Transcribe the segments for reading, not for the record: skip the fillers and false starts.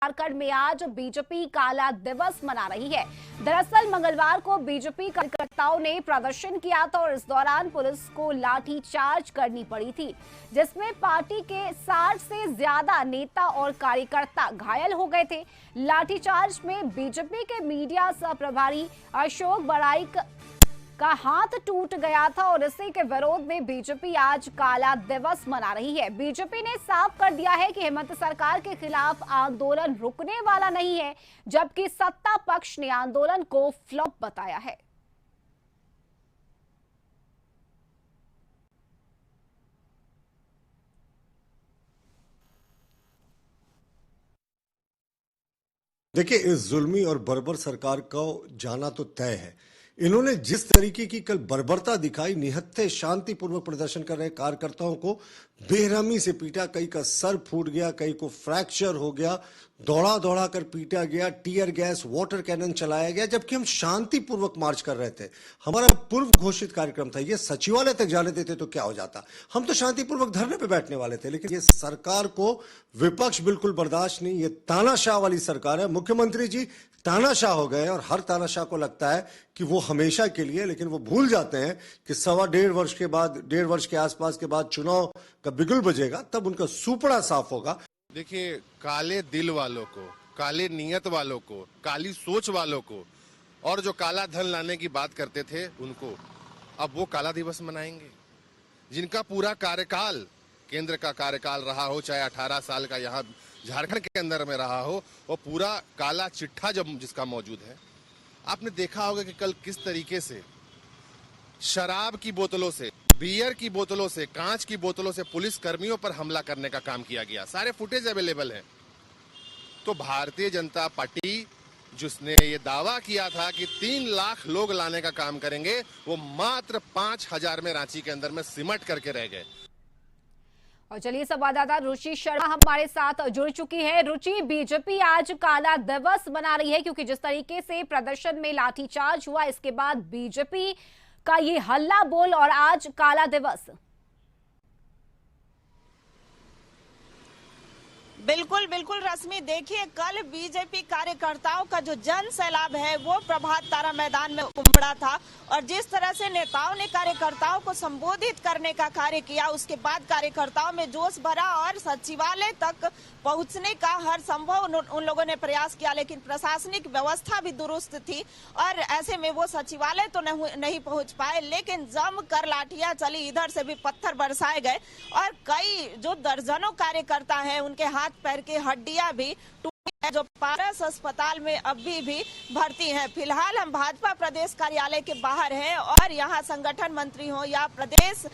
झारखंड में आज बीजेपी काला दिवस मना रही है। दरअसल मंगलवार को बीजेपी कार्यकर्ताओं ने प्रदर्शन किया था और इस दौरान पुलिस को लाठीचार्ज करनी पड़ी थी, जिसमें पार्टी के 60 से ज्यादा नेता और कार्यकर्ता घायल हो गए थे। लाठीचार्ज में बीजेपी के मीडिया सह प्रभारी अशोक बड़ाइक का हाथ टूट गया था और इसी के विरोध में बीजेपी आज काला दिवस मना रही है। बीजेपी ने साफ कर दिया है कि हेमंत सरकार के खिलाफ आंदोलन रुकने वाला नहीं है, जबकि सत्ता पक्ष ने आंदोलन को फ्लॉप बताया है। देखिए, इस जुल्मी और बर्बर सरकार को जाना तो तय है। इन्होंने जिस तरीके की कल बर्बरता दिखाई, निहत्थे शांतिपूर्वक प्रदर्शन कर रहे कार्यकर्ताओं को बेरहमी से पीटा, कई का सर फूट गया, कई को फ्रैक्चर हो गया, दौड़ा दौड़ा कर पीटा गया, टीयर गैस, वाटर कैनन चलाया गया, जबकि हम शांतिपूर्वक मार्च कर रहे थे। हमारा पूर्व घोषित कार्यक्रम था, ये सचिवालय तक जाने देते तो क्या हो जाता। हम तो शांतिपूर्वक धरने पे बैठने वाले थे, लेकिन ये सरकार को विपक्ष बिल्कुल बर्दाश्त नहीं। ये तानाशाह वाली सरकार है। मुख्यमंत्री जी तानाशाह हो गए और हर तानाशाह को लगता है कि वो हमेशा के लिए, लेकिन वो भूल जाते हैं कि 1.25 वर्ष के आसपास के बाद चुनाव का बिगुल बजेगा, तब उनका सुपड़ा साफ होगा। देखिए, काले दिल वालों को, काले नियत वालों को, काली सोच वालों को और जो काला धन लाने की बात करते थे उनको अब वो काला दिवस मनाएंगे। जिनका पूरा कार्यकाल, केंद्र का कार्यकाल रहा हो, चाहे 18 साल का यहाँ झारखंड के अंदर में रहा हो, वो पूरा काला चिट्ठा जब जिसका मौजूद है। आपने देखा होगा कि कल किस तरीके से शराब की बोतलों से, बियर की बोतलों से, कांच की बोतलों से पुलिस कर्मियों पर हमला करने का काम किया गया। सारे फुटेज अवेलेबल है। तो भारतीय जनता पार्टी जिसने ये दावा किया था कि 3 लाख लोग लाने का काम करेंगे, वो मात्र 5000 में रांची के अंदर में सिमट करके रह गए। और चलिए, संवाददाता रुचि शर्मा हमारे साथ जुड़ चुकी है। रुचि, बीजेपी आज काला दिवस मना रही है क्योंकि जिस तरीके से प्रदर्शन में लाठीचार्ज हुआ, इसके बाद बीजेपी का ये हल्ला बोल और आज काला दिवस। बिल्कुल बिल्कुल रश्मि, देखिए कल बीजेपी कार्यकर्ताओं का जो जन सैलाब है वो प्रभात तारा मैदान में उमड़ा था और जिस तरह से नेताओं ने कार्यकर्ताओं को संबोधित करने का कार्य किया, उसके बाद कार्यकर्ताओं में जोश भरा और सचिवालय तक पहुंचने का हर संभव उन लोगों ने प्रयास किया, लेकिन प्रशासनिक व्यवस्था भी दुरुस्त थी और ऐसे में वो सचिवालय तो नहीं पहुंच पाए। लेकिन जम कर लाठियां चली, इधर से भी पत्थर बरसाए गए और कई जो दर्जनों कार्यकर्ता हैं उनके हाथ पैर की हड्डियां भी टूटी है, जो पारस अस्पताल में अभी भी भर्ती हैं। फिलहाल हम भाजपा प्रदेश कार्यालय के बाहर हैं और यहाँ संगठन मंत्री हो या प्रदेश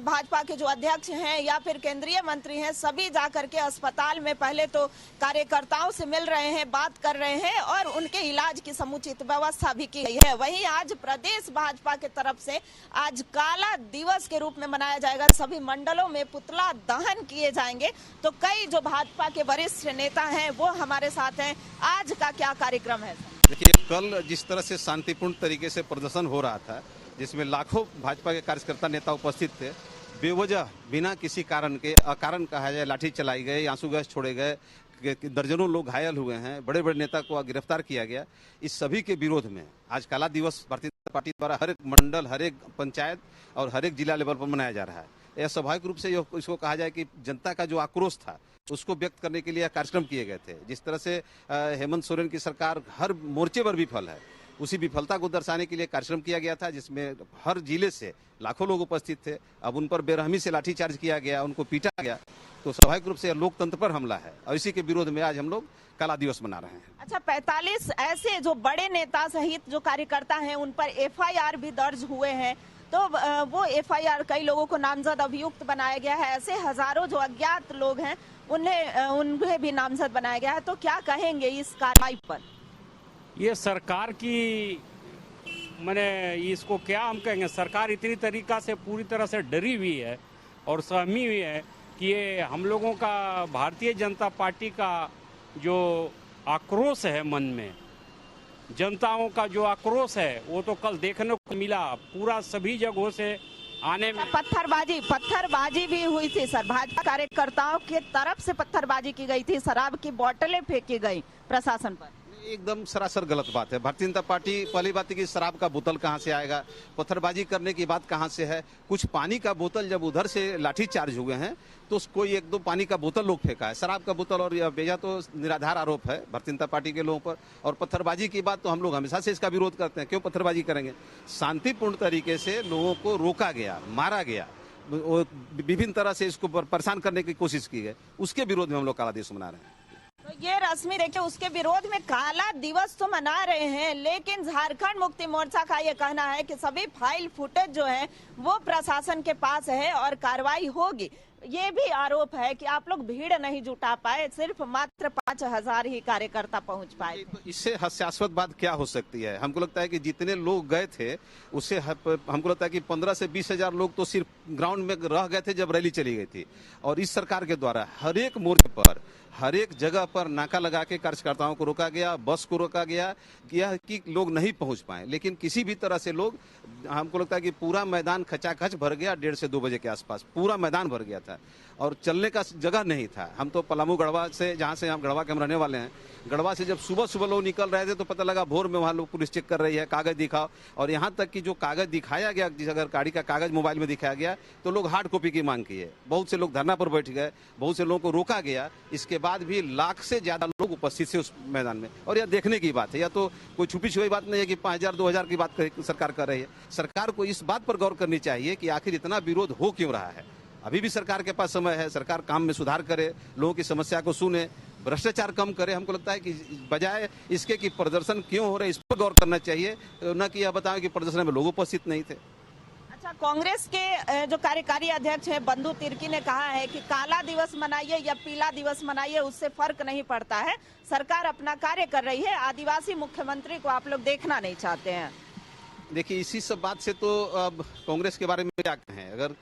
भाजपा के जो अध्यक्ष हैं या फिर केंद्रीय मंत्री हैं, सभी जाकर के अस्पताल में पहले तो कार्यकर्ताओं से मिल रहे हैं, बात कर रहे हैं और उनके इलाज की समुचित व्यवस्था भी की गई है। वहीं आज प्रदेश भाजपा के तरफ से आज काला दिवस के रूप में मनाया जाएगा। सभी मंडलों में पुतला दहन किए जाएंगे। तो कई जो भाजपा के वरिष्ठ नेता हैं वो हमारे साथ हैं। आज का क्या कार्यक्रम है? देखिए, कल जिस तरह से शांतिपूर्ण तरीके से प्रदर्शन हो रहा था, जिसमें लाखों भाजपा के कार्यकर्ता नेता उपस्थित थे, बेवजह बिना किसी कारण के, अकारण कहा जाए, लाठी चलाई गई, आंसू गैस छोड़े गए, दर्जनों लोग घायल हुए हैं, बड़े बड़े नेता को गिरफ्तार किया गया। इस सभी के विरोध में आज काला दिवस भारतीय जनता पार्टी द्वारा हर एक मंडल, हर एक पंचायत और हर एक जिला लेवल पर मनाया जा रहा है। यह स्वाभाविक रूप से इसको कहा जाए कि जनता का जो आक्रोश था उसको व्यक्त करने के लिए कार्यक्रम किए गए थे। जिस तरह से हेमंत सोरेन की सरकार हर मोर्चे पर विफल है, उसी विफलता को दर्शाने के लिए कार्यक्रम किया गया था, जिसमें हर जिले से लाखों लोग उपस्थित थे। अब उन पर बेरहमी से लाठीचार्ज किया गया, उनको पीटा गया, तो स्वाभाविक रूप से लोकतंत्र पर हमला है और इसी के विरोध में आज हम लोग काला दिवस मना रहे हैं। अच्छा, 45 ऐसे जो बड़े नेता सहित जो कार्यकर्ता हैं उन पर FIR भी दर्ज हुए हैं, तो वो FIR कई लोगों को नामजद अभियुक्त बनाया गया है। ऐसे हजारों जो अज्ञात लोग हैं उन्हें भी नामजद बनाया गया है। तो क्या कहेंगे इस कार्रवाई पर? ये सरकार की, मैंने इसको क्या हम कहेंगे, सरकार इतनी तरीका से पूरी तरह से डरी हुई है और सहमी हुई है कि ये हम लोगों का, भारतीय जनता पार्टी का जो आक्रोश है मन में, जनताओं का जो आक्रोश है वो तो कल देखने को मिला। पूरा सभी जगहों से आने में। पत्थरबाजी भी हुई थी सर, भाजपा कार्यकर्ताओं के तरफ से पत्थरबाजी की गई थी, शराब की बोतलें फेंकी गई प्रशासन पर। एकदम सरासर गलत बात है। भारतीय जनता पार्टी पहली बात है कि शराब का बोतल कहां से आएगा, पत्थरबाजी करने की बात कहां से है। कुछ पानी का बोतल जब उधर से लाठी चार्ज हुए हैं तो कोई एक दो पानी का बोतल लोग फेंका है, शराब का बोतल और यह बेजा तो निराधार आरोप है भारतीय जनता पार्टी के लोगों पर। और पत्थरबाजी की बात तो हम लोग हमेशा से इसका विरोध करते हैं, क्यों पत्थरबाजी करेंगे। शांतिपूर्ण तरीके से लोगों को रोका गया, मारा गया, विभिन्न तरह से इसको परेशान करने की कोशिश की गई, उसके विरोध में हम लोग काला दिवस मना रहे हैं। तो ये रश्मि देखिए, उसके विरोध में काला दिवस तो मना रहे हैं, लेकिन झारखंड मुक्ति मोर्चा का ये कहना है कि सभी फाइल फुटेज जो है वो प्रशासन के पास है और कार्रवाई होगी। ये भी आरोप है कि आप लोग भीड़ नहीं जुटा पाए, सिर्फ मात्र 5,000 ही कार्यकर्ता पहुंच पाए। तो इससे हास्यास्पद बात क्या हो सकती है। हमको लगता है कि जितने लोग गए थे उससे हमको लगता है कि 15 से 20,000 लोग तो सिर्फ ग्राउंड में रह गए थे जब रैली चली गई थी। और इस सरकार के द्वारा हर एक मोर्चे पर, हर एक जगह पर नाका लगा के कार्यकर्ताओं को रोका गया, बस को रोका गया, यह कि लोग नहीं पहुंच पाए। लेकिन किसी भी तरह से लोग, हमको लगता है कि पूरा मैदान खचाखच भर गया, 1:30 से 2 बजे के आसपास पूरा मैदान भर गया था और चलने का जगह नहीं था। हम तो पलामू गढ़वा से, जहाँ से हम गढ़वा के हम रहने वाले हैं, गढ़वा से जब सुबह सुबह लोग निकल रहे थे तो पता लगा भोर में वहाँ लोग पुलिस चेक कर रही है, कागज दिखाओ। और यहाँ तक कि जो कागज दिखाया गया, अगर गाड़ी का कागज मोबाइल में दिखाया गया तो लोग हार्ड कॉपी की मांग की है। बहुत से लोग धरना पर बैठ गए, बहुत से लोगों को रोका गया। इसके बाद भी लाख से ज्यादा लोग उपस्थित थे उस मैदान में। और यह देखने की बात है, या तो कोई छुपी छुपी बात नहीं है कि 5,000 2,000 की बात सरकार कर रही है। सरकार को इस बात पर गौर करनी चाहिए कि आखिर इतना विरोध हो क्यों रहा है। अभी भी सरकार के पास समय है, सरकार काम में सुधार करे, लोगों की समस्या को सुने, भ्रष्टाचार कम करे। हमको लगता है कि बजाय इसके कि प्रदर्शन क्यों हो रहे इस पर गौर करना चाहिए, न कि यह बताएं कि प्रदर्शन में लोग उपस्थित नहीं थे। अच्छा, कांग्रेस के जो कार्यकारी अध्यक्ष है बंधु तिर्की ने कहा है कि काला दिवस मनाइए या पीला दिवस मनाइए, उससे फर्क नहीं पड़ता है, सरकार अपना कार्य कर रही है, आदिवासी मुख्यमंत्री को आप लोग देखना नहीं चाहते हैं। देखिए, इसी सब बात से तो अब कांग्रेस के बारे में क्या कहें। अगर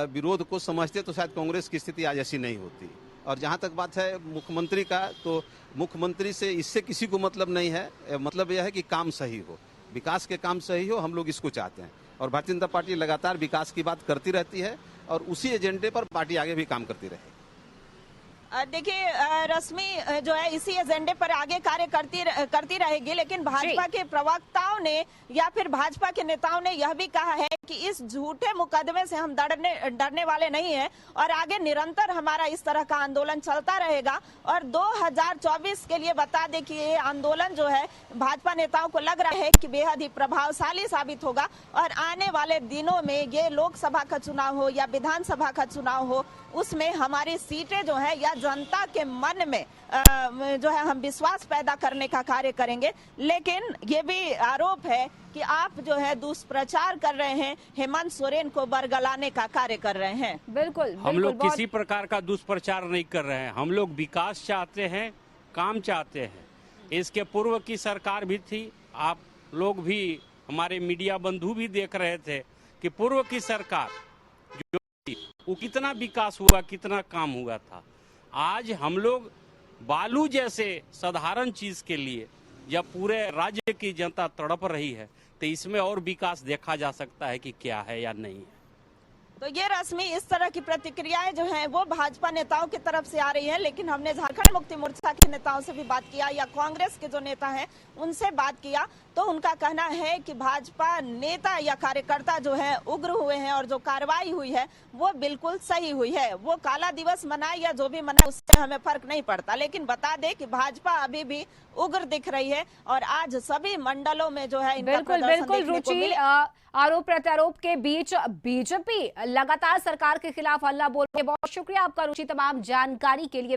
विरोध को समझते तो शायद कांग्रेस की स्थिति आज ऐसी नहीं होती। और जहां तक बात है मुख्यमंत्री का, तो मुख्यमंत्री से इससे किसी को मतलब नहीं है। मतलब यह है कि काम सही हो, विकास के काम सही हो, हम लोग इसको चाहते हैं। और भारतीय जनता पार्टी लगातार विकास की बात करती रहती है और उसी एजेंडे पर पार्टी आगे भी काम करती रहे। देखिए रश्मि जो है इसी एजेंडे पर आगे कार्य करती रहेगी, लेकिन भाजपा के प्रवक्ताओं ने या फिर भाजपा के नेताओं ने यह भी कहा है कि इस झूठे मुकदमे से हम डरने वाले नहीं हैं और आगे निरंतर हमारा इस तरह का आंदोलन चलता रहेगा। और 2024 के लिए बता दें कि ये आंदोलन जो है भाजपा नेताओं को लग रहा है कि बेहद ही प्रभावशाली साबित होगा और आने वाले दिनों में ये लोकसभा का चुनाव हो या विधानसभा का चुनाव हो, उसमें हमारी सीटें जो है या जनता के मन में जो है हम विश्वास पैदा करने का कार्य करेंगे। लेकिन ये भी आरोप है कि आप जो है दुष्प्रचार कर रहे हैं, हेमंत सोरेन को बरगलाने का कार्य कर रहे हैं। बिल्कुल, हम लोग किसी प्रकार का दुष्प्रचार नहीं कर रहे हैं। हम लोग विकास चाहते हैं, काम चाहते हैं। इसके पूर्व की सरकार भी थी, आप लोग भी, हमारे मीडिया बंधु भी देख रहे थे कि पूर्व की सरकार जो वो कितना विकास हुआ, कितना काम हुआ था। आज हम लोग बालू जैसे साधारण चीज के लिए जब पूरे राज्य की जनता तड़प रही है तो इसमें और विकास देखा जा सकता है कि क्या है या नहीं है। तो ये रश्मि, इस तरह की प्रतिक्रियाएं जो हैं वो भाजपा नेताओं की तरफ से आ रही है, लेकिन हमने झारखंड मुक्ति मोर्चा के नेताओं से भी बात किया या कांग्रेस के जो नेता हैं उनसे बात किया तो उनका कहना है कि भाजपा नेता या कार्यकर्ता जो है उग्र हुए हैं और जो कार्रवाई हुई है वो बिल्कुल सही हुई है। वो काला दिवस मनाए या जो भी मनाए उससे हमें फर्क नहीं पड़ता, लेकिन बता दें कि भाजपा अभी भी उग्र दिख रही है और आज सभी मंडलों में जो है इनका बिल्कुल रुचि, आरोप प्रत्यारोप के बीच बीजेपी लगातार सरकार के खिलाफ हल्ला बोल रही है। बहुत शुक्रिया आपका रुचि तमाम जानकारी के लिए।